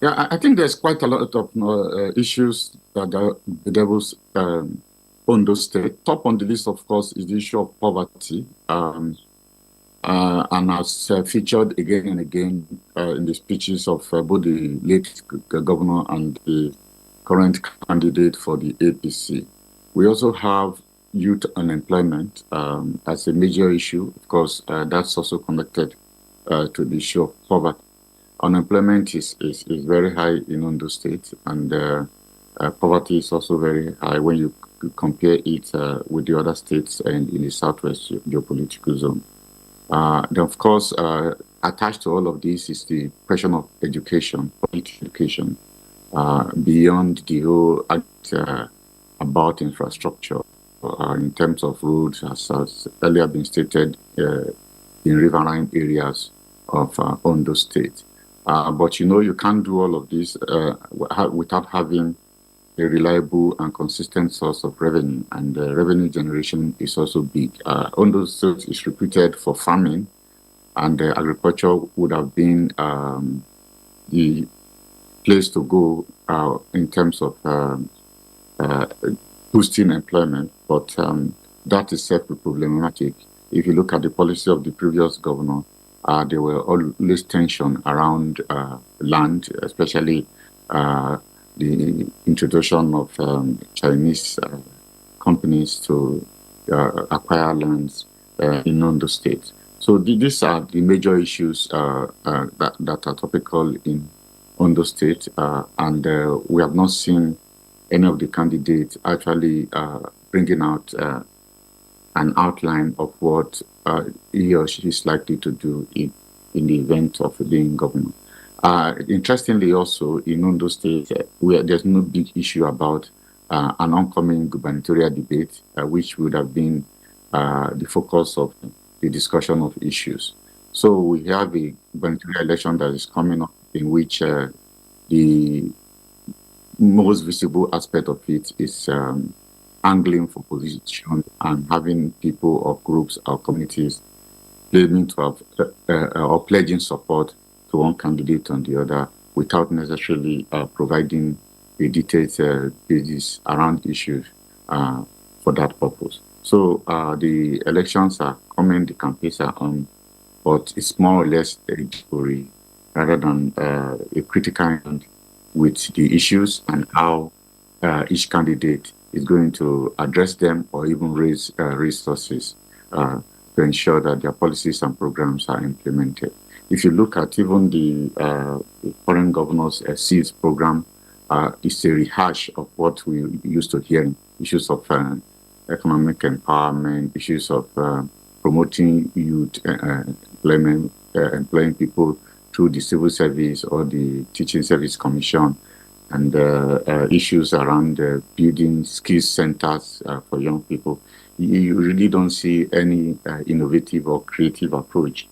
Yeah, I think there's quite a lot of issues that are the devil's Ondo State. Top on the list, of course, is the issue of poverty, and as featured again and again in the speeches of both the late governor and the current candidate for the APC. We also have youth unemployment as a major issue. Of course, that's also connected to the issue of poverty. Unemployment is very high in Ondo State, and poverty is also very high when you compare it with the other states in the southwest geopolitical zone. Then, of course, attached to all of this is the question of education, quality education, beyond the whole act about infrastructure in terms of roads, as earlier been stated, in riverine areas of Ondo State. But you can't do all of this without having a reliable and consistent source of revenue, and revenue generation is also big. Ondo State is reputed for farming, and agriculture would have been the place to go in terms of boosting employment, but that is self-problematic. If you look at the policy of the previous governor, there were always tension around land, especially the introduction of Chinese companies to acquire lands in Ondo State. So these are the major issues that are topical in Ondo State, and we have not seen any of the candidates actually bringing out an outline of what he or she is likely to do in the event of being governor. Interestingly, also in Ondo State, there's no big issue about an oncoming gubernatorial debate, which would have been the focus of the discussion of issues. So we have a gubernatorial election that is coming up, in which the most visible aspect of it is angling for position and having people or groups or communities claiming to have or pledging support to one candidate on the other without necessarily providing a detailed basis around issues for that purpose. So the elections are coming, the campaigns are on, but it's more or less a story rather than a critical end with the issues and how each candidate is going to address them or even raise resources to ensure that their policies and programs are implemented. If you look at even the current governor's SEEDS program, it's a rehash of what we used to hear: issues of economic empowerment, issues of promoting youth employment, employing people through the civil service or the teaching service commission, and issues around building skills centers for young people. You really don't see any innovative or creative approach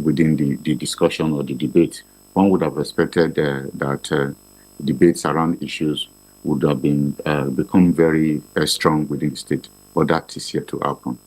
within the discussion or the debate. One would have expected that debates around issues would have been become very strong within the state, but that is yet to happen.